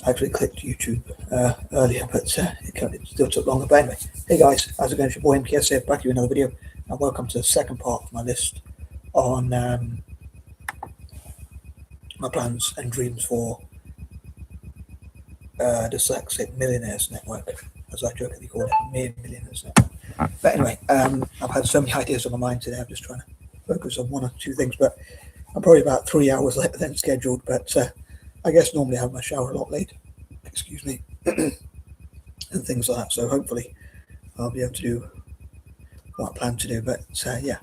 I actually clicked YouTube earlier, but it still took longer. But anyway, hey guys, how's it going? It's your boy M.K.S here, back to you another video, and welcome to the second part of my list on my plans and dreams for Dyslexic Millionaires Network, as I jokingly call it, Mere Millionaires Network. But anyway, I've had so many ideas on my mind today. I'm just trying to focus on one or two things, but I'm probably about 3 hours later than scheduled. But I guess normally I have my shower a lot late, excuse me, and things like that. So hopefully I'll be able to do what I plan to do. But yeah,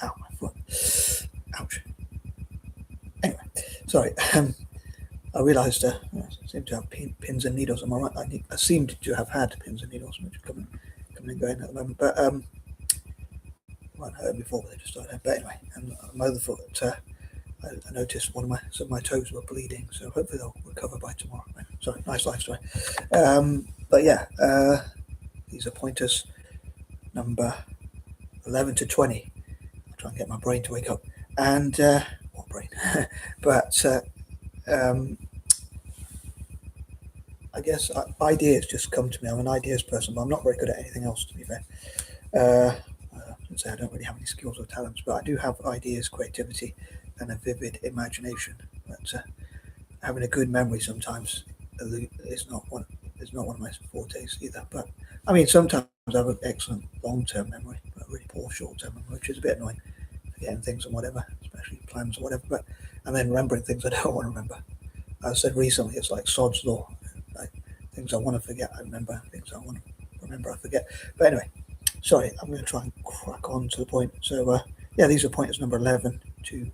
ow, my foot, ouch. Anyway, sorry. I realised I seem to have pins and needles. Am I right? I seemed to have had pins and needles, which are coming and going at the moment. But I hadn't heard before, but they just started. But anyway, my other foot, I noticed some of my toes were bleeding, so hopefully they'll recover by tomorrow. Sorry, nice life story. But yeah, these are pointers number 11 to 20. I'll try and get my brain to wake up. And what brain? But I guess ideas just come to me. I'm an ideas person, but I'm not very good at anything else, to be fair. I say I don't really have any skills or talents, but I do have ideas, creativity, and a vivid imagination. But having a good memory sometimes is not one of my fortes either. But I mean, sometimes I have an excellent long-term memory, but a really poor short-term memory, which is a bit annoying, forgetting things and whatever, especially plans or whatever. But and then remembering things I don't want to remember. I said recently, it's like Sod's law. Like things I want to forget, I remember. Things I want to remember, I forget. But anyway, sorry, I'm going to try and crack on to the point. So yeah, these are pointers number 11 to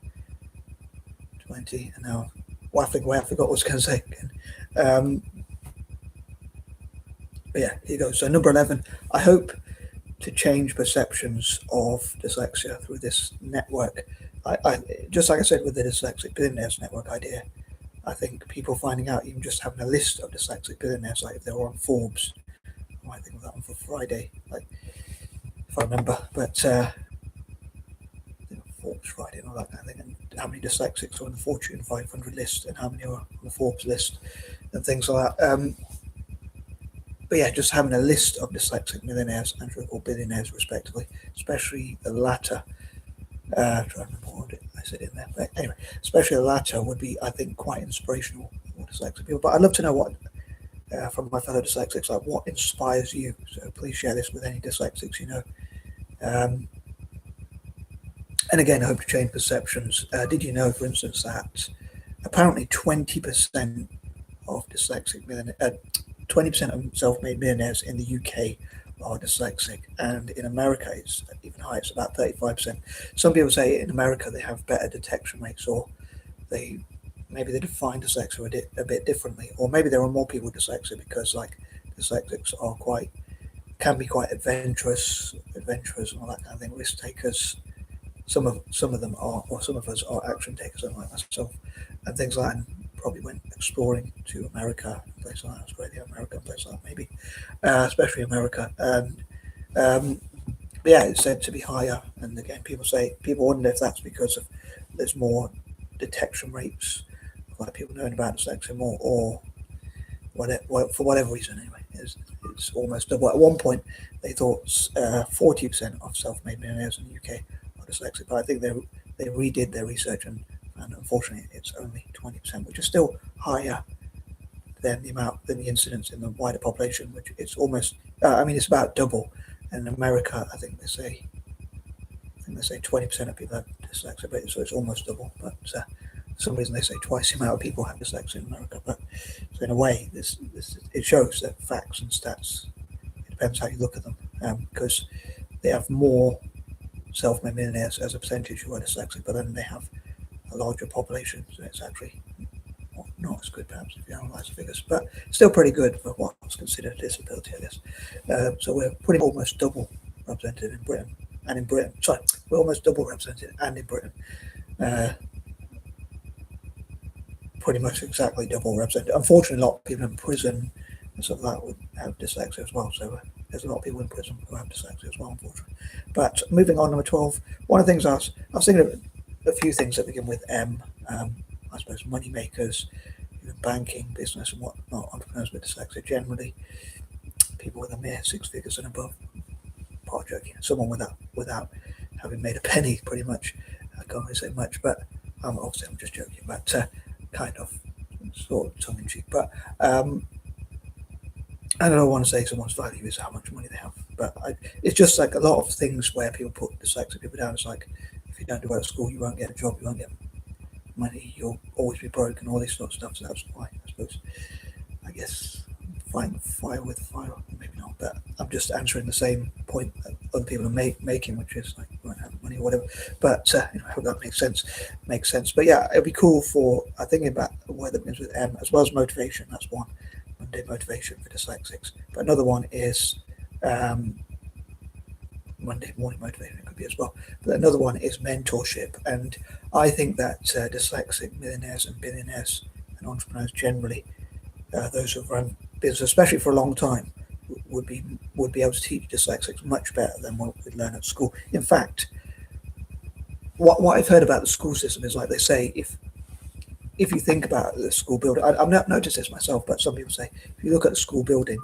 20, and now I forgot what I was going to say again. But yeah, here you go. So number 11, I hope to change perceptions of dyslexia through this network. I just like I said with the Dyslexic Billionaires Network idea, I think people finding out, even just having a list of dyslexic billionaires, like if they were on Forbes, I might think of that one for Friday, like if I remember, but Forbes Friday and all that kind of thing, and how many dyslexics are on the Fortune 500 list and how many are on the Forbes list and things like that. But yeah, just having a list of dyslexic millionaires and triple billionaires respectively, especially the latter. Try to remember what I said in there. But anyway, especially the latter would be, I think, quite inspirational for dyslexic people. But I'd love to know what, from my fellow dyslexics, like what inspires you. So please share this with any dyslexics you know. And again, I hope to change perceptions. Did you know, for instance, that apparently 20% of dyslexic millionaires, 20% of self-made millionaires in the UK are dyslexic, and in America it's even higher, it's about 35%. Some people say in America they have better detection rates, or maybe they define dyslexia a bit differently, or maybe there are more people with dyslexia because like dyslexics can be quite adventurous and all that kind of thing, risk takers. Some of them are, or some of us are action takers, like myself, and things like that. And probably went exploring to America, places like Australia, America, places like that, maybe, especially America. And yeah, it's said to be higher. And again, people wonder if that's because there's more detection rates, like people knowing about dyslexia more, or whatever, for whatever reason. Anyway, it's almost double. At one point, they thought 40% of self-made millionaires in the UK are dyslexic, but I think they redid their research and unfortunately it's only 20%, which is still higher than the incidence in the wider population, which it's almost, I mean, it's about double. And in America, I think they say 20% of people have dyslexia, so it's almost double. But for some reason they say twice the amount of people have dyslexia in America. But so in a way, it shows that facts and stats, it depends how you look at them, because they have more self-made millionaires as a percentage who are dyslexic, but then they have a larger population, so it's actually not as good perhaps if you analyse the figures, but still pretty good for what's considered a disability, I guess. So we're pretty almost double represented in Britain, we're almost double represented, and in Britain, pretty much exactly double represented. Unfortunately, a lot of people in prison and stuff like that would have dyslexia as well, so there's a lot of people in prison who have dyslexia as well, unfortunately. But moving on, number 12, one of the things I was thinking of a few things that begin with M. I suppose money makers people in banking, business, and whatnot, entrepreneurs with dyslexia generally, people with a mere six figures and above, part joking, someone without having made a penny, pretty much. I can't really say much, but obviously I'm just joking, but kind of, sort of tongue in cheek. But I don't want to say someone's value is how much money they have, but it's just like a lot of things where people put dyslexic people down. It's like, if you don't do well at school, you won't get a job, you won't get money, you'll always be broke, and all this sort of stuff. So that's why, I suppose, I guess, fighting fire with fire, maybe not, but I'm just answering the same point that other people are making, which is like, you won't have money or whatever. But I hope that makes sense. But yeah, it'd be cool for, I think about where that begins with M, as well as motivation. That's one, Monday motivation for dyslexics. But another one is Monday morning motivation, it could be as well. But another one is mentorship, and I think that dyslexic millionaires and billionaires and entrepreneurs generally, those who've run business, especially for a long time, would be able to teach dyslexics much better than what we'd learn at school. In fact, what I've heard about the school system is, like they say, if you think about the school building, I've not noticed this myself, but some people say if you look at the school building,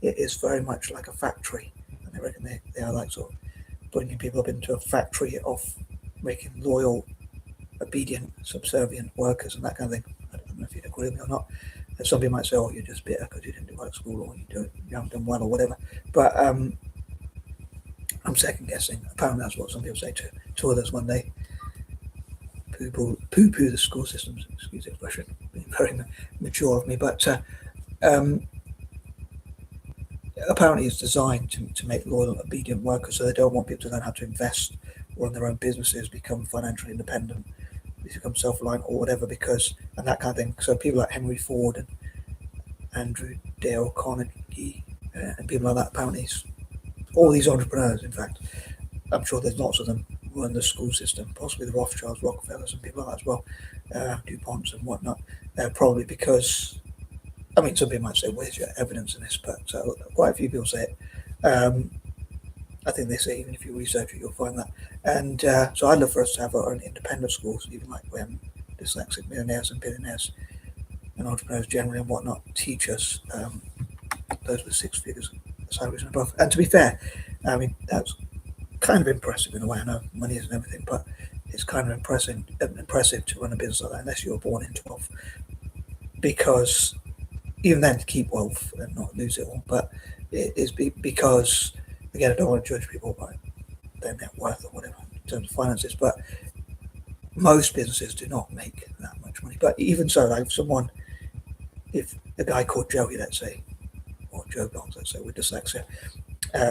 it is very much like a factory, and they reckon they are like sort of putting people up into a factory of making loyal, obedient, subservient workers and that kind of thing. I don't know if you'd agree with me or not. And some people might say, "Oh, you're just bitter because you didn't do well at school, or you haven't done well, or whatever." But I'm second guessing. Apparently, that's what some people say to others when they poo-poo the school systems. Excuse the expression, being very mature of me, but apparently it's designed to make loyal, obedient workers, so they don't want people to then have to invest or run their own businesses, become financially independent, become self-reliant or whatever, and that kind of thing. So people like Henry Ford and Andrew Dale Carnegie and people like that, apparently all these entrepreneurs, in fact, I'm sure there's lots of them, run the school system, possibly the Rothschilds, Rockefellers and people like that as well, DuPonts and whatnot, probably because, I mean, some people might say, where's your evidence in this? But quite a few people say it. I think they say even if you research it, you'll find that. And so I'd love for us to have our own independent schools, even like when dyslexic millionaires and billionaires and entrepreneurs generally and whatnot teach us, those with six figures salaries and above. And to be fair, I mean, that's kind of impressive in a way. I know money isn't everything, but it's kind of impressive to run a business like that, unless you were born into wealth. Because even then, to keep wealth and not lose it all, but it is because, again, I don't want to judge people by their net worth or whatever in terms of finances, but most businesses do not make that much money. But even so, like if a guy called Joey, let's say, or Joe Blogs, let's say, with dyslexia,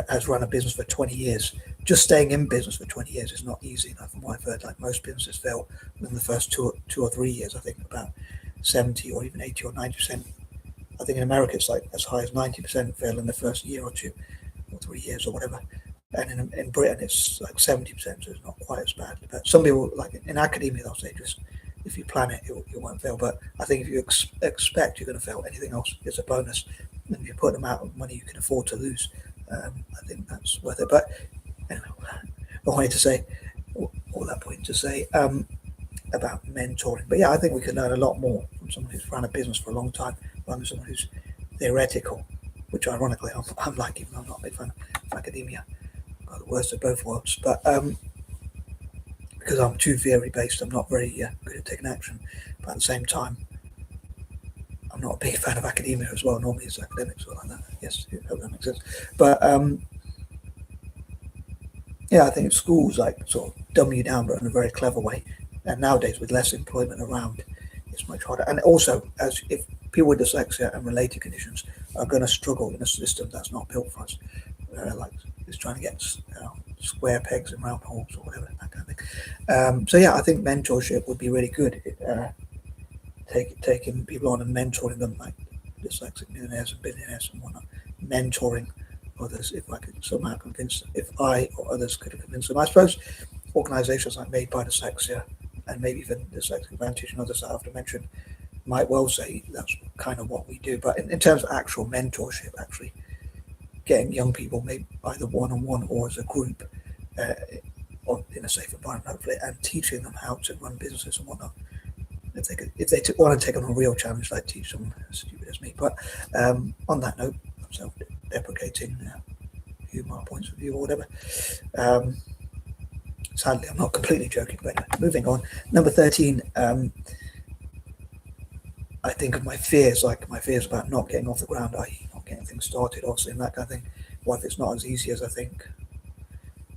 has run a business for 20 years, just staying in business for 20 years is not easy. Like from what I've heard, like most businesses fail within the first two or 3 years. I think about 70 or even 80 or 90%. I think in America it's like as high as 90% fail in the first year or 2 or 3 years or whatever. And in Britain it's like 70%, so it's not quite as bad. But some people, like in academia, they'll say just if you plan it, it won't fail. But I think if you expect you're going to fail, anything else is a bonus. And if you put an amount of money you can afford to lose, I think that's worth it. But anyway, I wanted to say, all that point to say about mentoring. But yeah, I think we can learn a lot more from someone who's run a business for a long time rather than someone who's theoretical, which ironically I'm like, even though I'm not a big fan of academia. Got the worst of both worlds. But because I'm too theory based, I'm not very good at taking action. But at the same time, I'm not a big fan of academia as well. Normally it's academics or like that. Yes, I hope that makes sense. But yeah, I think schools like sort of dumb you down, but in a very clever way. And nowadays, with less employment around, it's much harder. And also, as if people with dyslexia and related conditions are going to struggle in a system that's not built for us, like it's trying to get square pegs in round holes or whatever, that kind of thing. So yeah, I think mentorship would be really good. Taking people on and mentoring them, like dyslexic millionaires and billionaires and whatnot, mentoring others. If I could somehow convince them, if I or others could convince them, I suppose organisations like Made by Dyslexia and maybe even Dyslexic Advantage and others that I have to mention might well say that's kind of what we do. But in terms of actual mentorship, actually getting young people, maybe either one-on-one or as a group, or in a safe environment hopefully, and teaching them how to run businesses and whatnot, want to take on a real challenge, like teach someone as stupid as me. But on that note, self-deprecating humor points of view or whatever. Sadly, I'm not completely joking, but anyway, moving on. Number 13, I think of my fears, like my fears about not getting off the ground, i.e. not getting things started, obviously, and that kind of thing. What if it's not as easy as I think?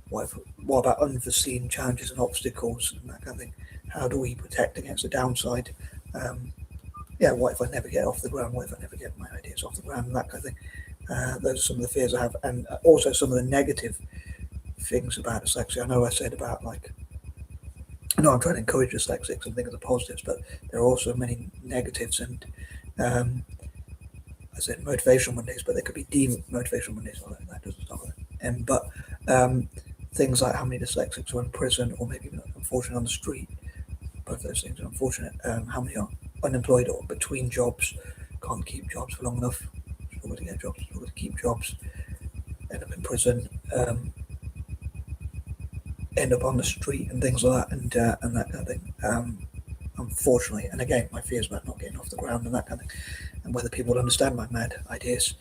What about unforeseen challenges and obstacles and that kind of thing? How do we protect against the downside? What if I never get off the ground? What if I never get my ideas off the ground and that kind of thing? Those are some of the fears I have, and also some of the negative things about dyslexia. I know I said about I'm trying to encourage dyslexics and think of the positives, but there are also many negatives, and I said motivational Mondays, but they could be demotivational Mondays. Well, that doesn't start with M. But things like how many dyslexics are in prison, or maybe unfortunately on the street. Both those things are unfortunate. How many are unemployed or between jobs, can't keep jobs for long enough, struggle to get jobs, struggle to keep jobs, end up in prison, end up on the street and things like that, and that kind of thing. Unfortunately, and again, my fears about not getting off the ground and that kind of thing, and whether people will understand my mad ideas,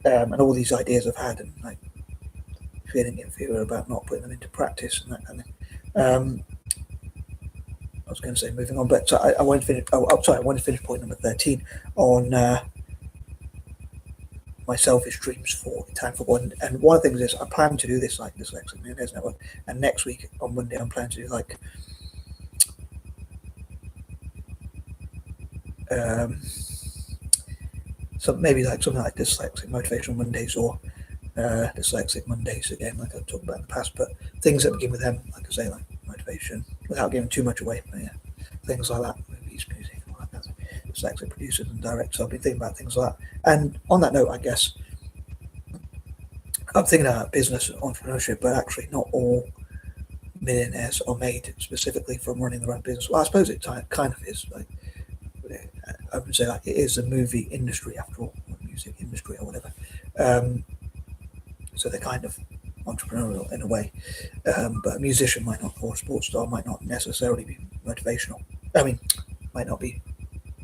and all these ideas I've had, and like feeling inferior about not putting them into practice and that kind of thing. I was going to say moving on, but I won't finish. I want to finish point number 13 on my selfish dreams for Italian football. And one of the things is I plan to do this like Dyslexic Millionaires Network, and next week on Monday I'm planning to do something like Dyslexic Motivational Mondays or Dyslexic Mondays again, like I've talked about in the past, but things that begin with them, like I say, like motivation, without giving too much away. But yeah, things like that, movies, music, all that kind of thing. Dyslexic producers and directors. I've been thinking about things like that. And on that note, I guess I'm thinking about business and entrepreneurship, but actually not all millionaires are made specifically from running their own business. Well, I suppose it kind of is. Like, I would say like it is a movie industry after all, or music industry or whatever. So they're kind of entrepreneurial in a way, but a musician might not, or a sports star might not necessarily be motivational. Might not be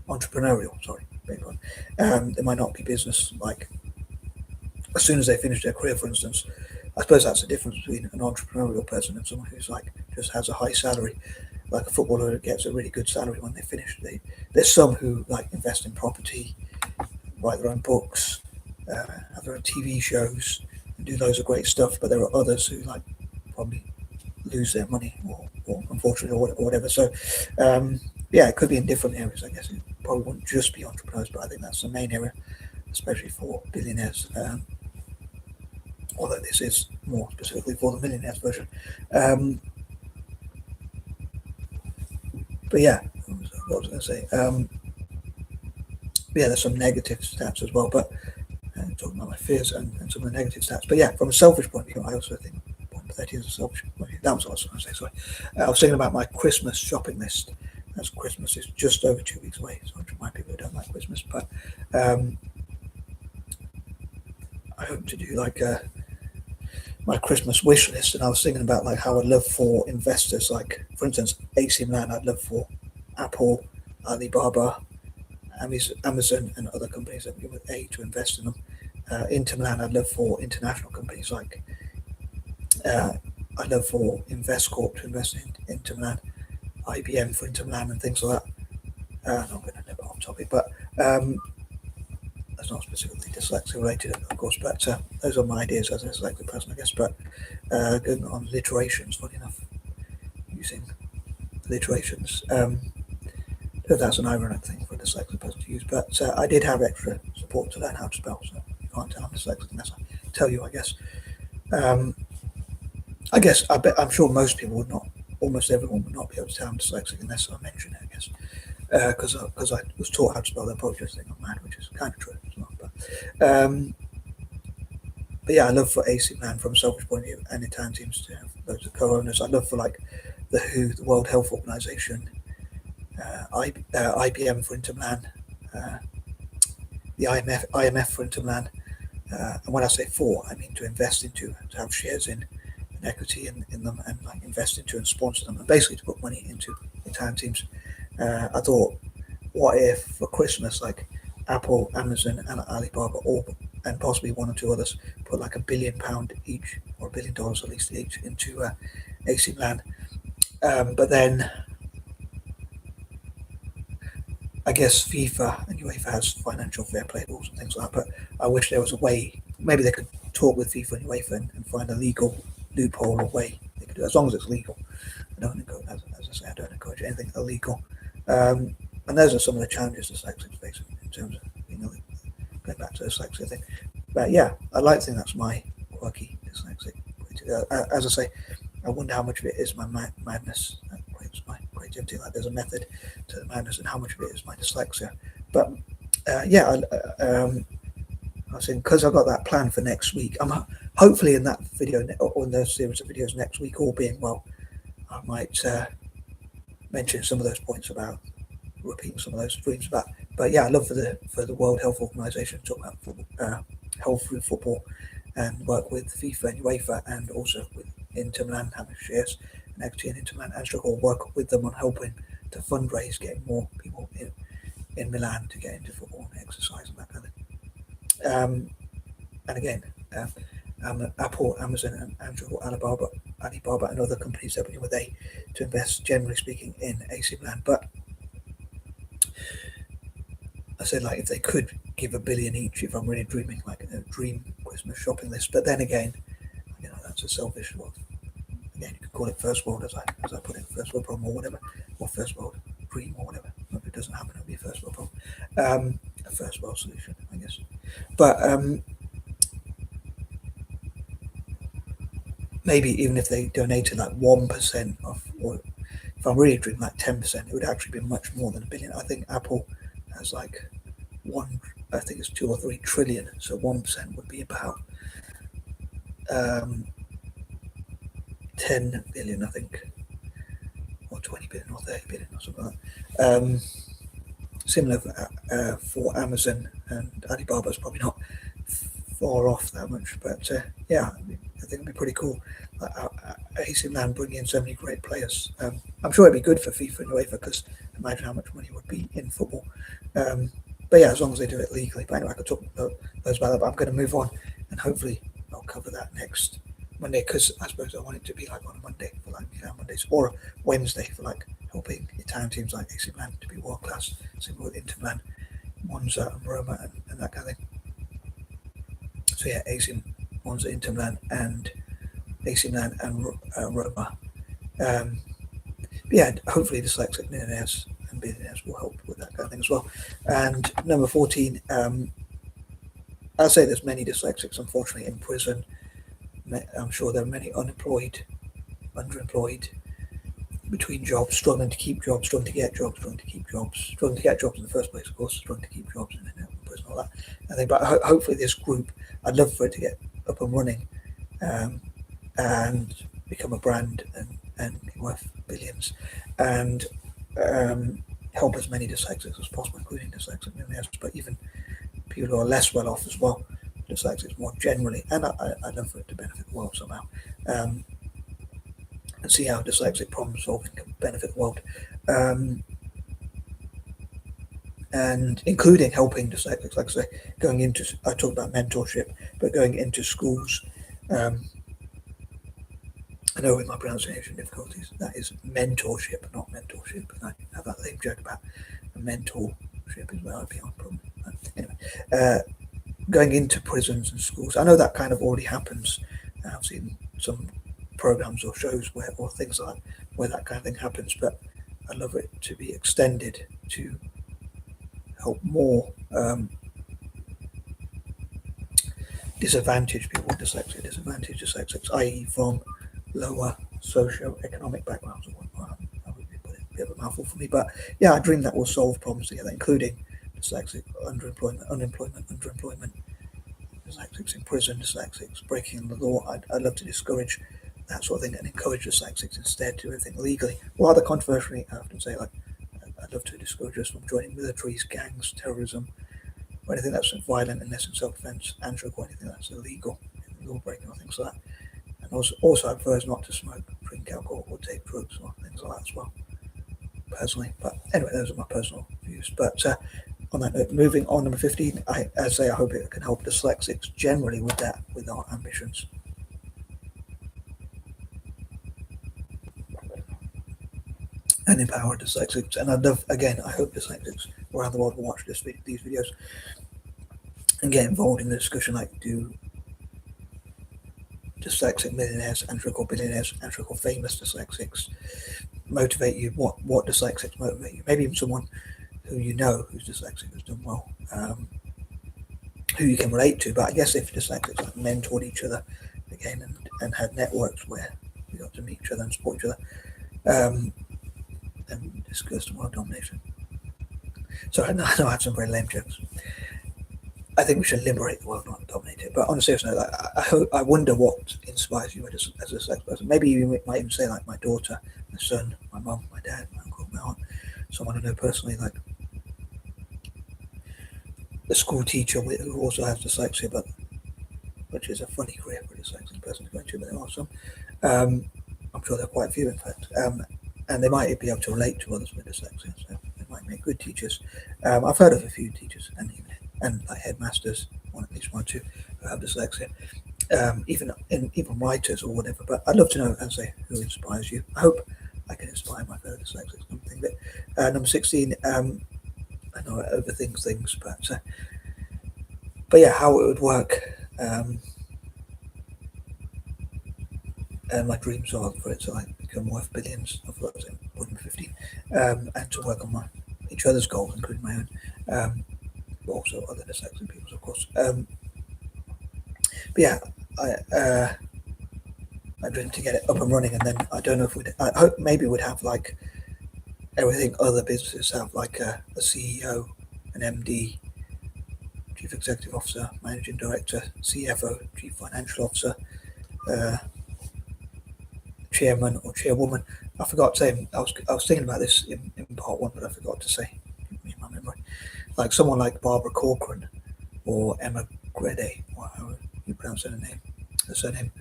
entrepreneurial. Sorry, they might not be business. Like as soon as they finish their career, for instance, I suppose that's the difference between an entrepreneurial person and someone who's like just has a high salary. Like a footballer who gets a really good salary when they finish. There's some who like invest in property, write their own books, have their own TV shows, and do loads of great stuff. But there are others who like probably lose their money, or unfortunately, or whatever. So, it could be in different areas. I guess it probably wouldn't just be entrepreneurs, but I think that's the main area, especially for billionaires. Although this is more specifically for the millionaires version. But yeah, what was I going to say? There's some negative stats as well, but talking about my fears and some of the negative stats. But yeah, from a selfish point of view, I also think point 30 is a selfish point of view. That was what I was going to say, sorry. I was thinking about my Christmas shopping list, as Christmas is just over 2 weeks away, so I remind people who don't like Christmas, but I hope to do like my Christmas wish list, and I was thinking about like how I'd love for investors, like for instance AC Milan, I'd love for Apple, Alibaba, Amazon and other companies that begin with A to invest in them. Inter Milan, I'd love for international companies like I'd love for Investcorp to invest in Inter Milan, IBM for Inter Milan and things like that. I'm going to nip off topic, but that's not specifically dyslexia related, of course, but those are my ideas as a dyslexic person, I guess. But going on alliterations, funny enough, using alliterations. That's an ironic thing for a dyslexic person to use, but I did have extra support to learn how to spell, so you can't tell I'm dyslexic unless I tell you, I guess. I'm sure most people would not, almost everyone would not be able to tell I'm dyslexic unless I mention it, I guess. Because I was taught how to spell, they'll probably just think I'm mad, which is kind of true. It's not, but yeah, I love for AC Milan from a selfish point of view, and Italian teams to have loads of co-owners. I love for like the WHO, the World Health Organization, IBM for Inter Milan, the IMF for Inter Milan, and when I say for, I mean to invest into, to have shares in and equity in them, and like invest into and sponsor them, and basically to put money into Italian teams. I thought, what if for Christmas, like Apple, Amazon, and Alibaba, all and possibly one or two others, put like £1 billion each, or $1 billion at least each, into AC Milan. But then I guess FIFA and UEFA has financial fair play rules and things like that. But I wish there was a way. Maybe they could talk with FIFA and UEFA and find a legal loophole or way they could do it, as long as it's legal. I don't encourage, as I say, I don't encourage anything illegal. And those are some of the challenges dyslexics face in terms of, going back to the dyslexia thing. But yeah, I like to think that's my quirky dyslexic. As I say, I wonder how much of it is my madness that creates my creativity. Like there's a method to the madness, and how much of it is my dyslexia. But yeah, I was saying, because I've got that plan for next week. I'm hopefully in that video or in those series of videos next week, all being well, I might mention some of those points about repeating some of those dreams about. But yeah, I love for the World Health Organization to talk about football, health through football, and work with FIFA and UEFA, and also with Inter Milan, having shares and equity in Inter Milan, and struggle work with them on helping to fundraise, getting more people in Milan to get into football and exercise and that kind of thing. And again, Apple, Amazon, and Alibaba, and other companies that begin with A to invest, generally speaking, in AC Milan. But I said, like, if they could give $1 billion each, if I'm really dreaming, like a dream Christmas shopping list. But then again, that's a selfish one. Again, you could call it first world, as I put it, first world problem or whatever, or first world dream or whatever. If it doesn't happen, it'll be a first world problem, a first world solution, I guess. But maybe even if they donated like 1% of, or if I'm really dreaming like 10%, it would actually be much more than $1 billion. I think Apple has like I think it's 2 or 3 trillion. So 1% would be about 10 billion, I think, or 20 billion, or 30 billion, or something like that. Similar for Amazon and Alibaba is probably not far off that much, but yeah, I think it'd be pretty cool. AC Milan bringing in so many great players. I'm sure it'd be good for FIFA and UEFA, because imagine how much money would be in football. But yeah, as long as they do it legally. But anyway, I could talk about those about that, but I'm going to move on, and hopefully I'll cover that next Monday, because I suppose I want it to be like on a Monday for like Mondays, or Wednesday for like helping Italian teams like AC Milan to be world class, similar with Inter Milan, Monza and Roma, and that kind of thing. So yeah, AC Monza, Inter Milan, and AC Milan and Roma. Yeah, hopefully dyslexic millionaires and billionaires will help with that kind of thing as well. And number 14, I'll say there's many dyslexics, unfortunately, in prison. I'm sure there are many unemployed, underemployed, between jobs, struggling to keep jobs, struggling to get jobs, struggling to keep jobs, struggling to get jobs in the first place, of course, struggling to keep jobs and then prison, all that. I think, but hopefully this group, I'd love for it to get up and running, and become a brand and be worth billions, and help as many dyslexics as possible, including dyslexic millionaires, but even people who are less well off as well, dyslexics more generally, and I'd love for it to benefit the world somehow, and see how dyslexic problem solving can benefit the world, and including helping dyslexics, like I say, going into, I talked about mentorship, but going into schools. I know with my pronunciation difficulties, that is mentorship, not mentorship. And I have that lame joke about a mentorship is where I'd be on problem. Anyway, going into prisons and schools, I know that kind of already happens. I've seen some programs or shows or things like that, where that kind of thing happens, but I'd love it to be extended to help more disadvantaged people, disadvantaged dyslexics, i.e. from lower socio-economic backgrounds or whatnot. That would be a bit of a mouthful for me, but yeah, I dream that will solve problems together, including dyslexic, unemployment, dyslexics in prison, dyslexics breaking the law. I'd love to discourage that sort of thing and encourage dyslexics instead to do everything legally. Rather controversially, I often say, like, I'd love to discourage us from joining militaries, gangs, terrorism, or anything that's violent and less in self-defense, and or anything that's illegal, law breaking or things like that. And also I prefer not to smoke, drink alcohol, or take drugs or things like that as well. personally. But anyway, those are my personal views. But on that note, moving on, number 15, I say I hope it can help dyslexics generally with that, with our ambitions. And empower dyslexics. And I'd love, again, I hope dyslexics around the world will watch these videos and get involved in the discussion, like, do dyslexic millionaires and trickle billionaires and trickle famous dyslexics motivate you? What dyslexics motivate you? Maybe even someone who you know who's dyslexic has done well, who you can relate to. But I guess if dyslexics like mentored each other again and had networks where you got to meet each other and support each other, and discuss world domination. So I know I had some very lame jokes. I think we should liberate the world, not dominate it. But on a serious note, I wonder what inspires you as a sex person. Maybe you might even say, like, my daughter, my son, my mum, my dad, my uncle, my aunt, someone I know personally, like a school teacher who also has dyslexia, but which is a funny career for a dyslexic person to go into, but there are some. I'm sure there are quite a few, in fact. And they might be able to relate to others with dyslexia, so they might make good teachers. I've heard of a few teachers and like headmasters, at least one or two, who have dyslexia, even writers or whatever. But I'd love to know, as I say, who inspires you. I hope I can inspire my fellow dyslexics. Something that number 16. I know I overthink things, but yeah, how it would work. And my dreams are for it to like become worth billions. I forgot to say, 15, and to work on each other's goals, including my own, but also other dyslexic people's, of course. But yeah, I dream to get it up and running, and then I don't know if I hope maybe we'd have like everything other businesses have, like a CEO, an MD, Chief Executive Officer, Managing Director, CFO, Chief Financial Officer, Chairman or Chairwoman. I forgot to say, I was thinking about this in part one, but I forgot to say, in my memory, like someone like Barbara Corcoran or Emma Grede, or how you pronounce her surname,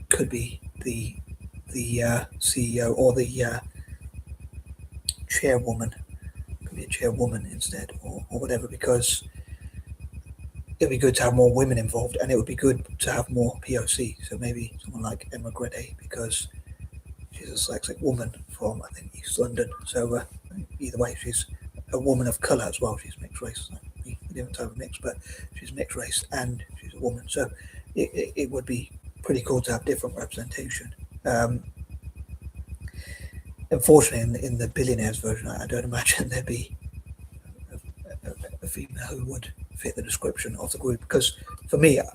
could be the CEO, or the chairwoman, could be a chairwoman instead, or whatever, because it'd be good to have more women involved, and it would be good to have more POC. So maybe someone like Emma Grede, because she's a dyslexic woman from, I think, East London. So either way, she's a woman of colour as well. She's mixed race, like a different type of mix, but she's mixed race and she's a woman. So it would be pretty cool to have different representation. Unfortunately, in the billionaires version, I don't imagine there'd be a female who would fit the description of the group, because for me, I'm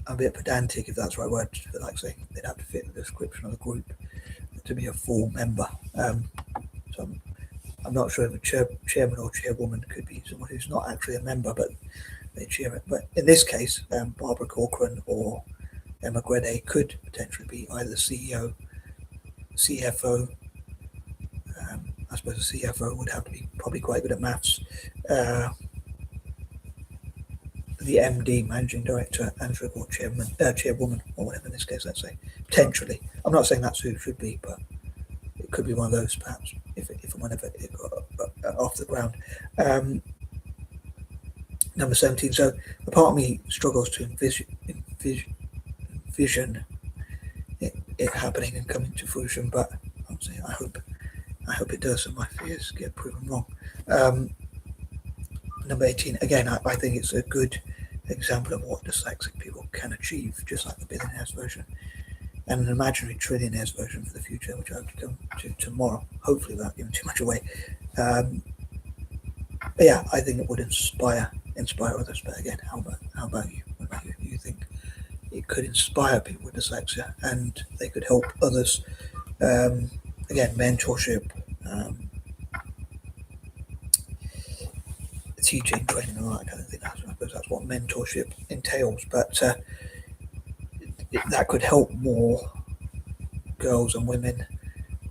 a bit pedantic, if that's the right word, for like saying they'd have to fit the description of the group to be a full member. So I'm not sure if a chairman or chairwoman could be someone who's not actually a member, but they chair it. But in this case, Barbara Corcoran or Emma Grede could potentially be either the CEO, CFO. I suppose the CFO would have to be probably quite good at maths. The MD, Managing Director, and or Chairwoman, or whatever in this case, let's say. Potentially. I'm not saying that's who it should be, but it could be one of those, perhaps, if and whenever it got off the ground. Number 17. So a part of me struggles to envision it happening and coming to fruition, but obviously I hope it does, and my fears get proven wrong. Number 18. Again, I think it's a good example of what dyslexic people can achieve, just like the billionaires version, and an imaginary trillionaires version for the future, which I hope to come to tomorrow, hopefully without giving too much away. But yeah, I think it would inspire others. But again, how about you? What about you? Do you think it could inspire people with dyslexia and they could help others? Again, mentorship, teaching, training, and all that kind of thing. I suppose that's what mentorship entails. But that could help more girls and women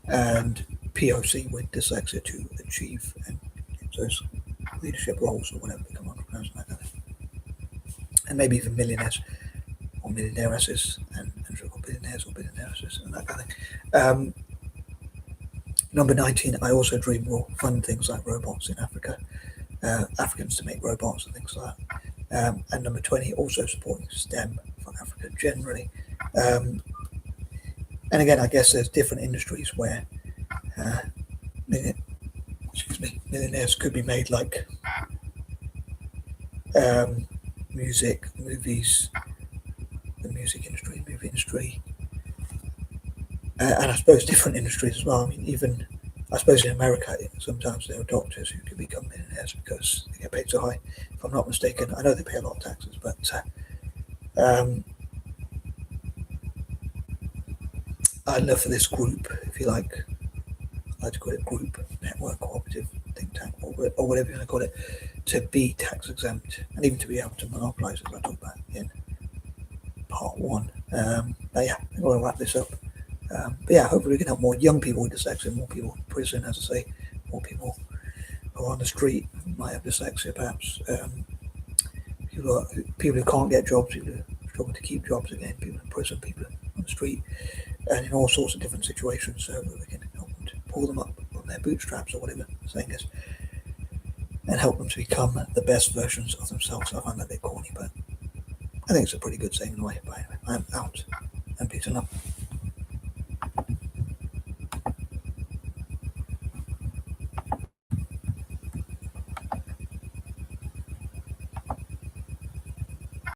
and POC with dyslexia to achieve and those leadership roles, or whatever they come on to pronounce like that. And maybe even millionaires or millionairesses and triple billionaires or billionairesses and that kind of thing. Number 19, I also dream will fund things like robots in Africa, Africans to make robots and things like that. And number 20, also supporting STEM for Africa generally. And again, I guess there's different industries where millionaires could be made, like music, movies, the music industry, movie industry, and I suppose different industries as well. I mean, even I suppose in America, sometimes there are doctors who can become millionaires because they get paid so high. If I'm not mistaken, I know they pay a lot of taxes, but I'd love for this group, if you like, I like to call it group, network, cooperative, think tank, or whatever you want to call it, to be tax exempt and even to be able to monopolise, as I talked about in part one. But yeah, I'm going to wrap this up. But yeah, hopefully we can help more young people with dyslexia, more people in prison, as I say, more people who are on the street who might have dyslexia, perhaps. People who can't get jobs, people who struggle to keep jobs again, people in prison, people on the street, and in all sorts of different situations, so that we can help them to pull them up on their bootstraps or whatever the saying is, and help them to become the best versions of themselves. I find that a bit corny, but I think it's a pretty good saying in a way. But anyway, I'm out, and peace and love.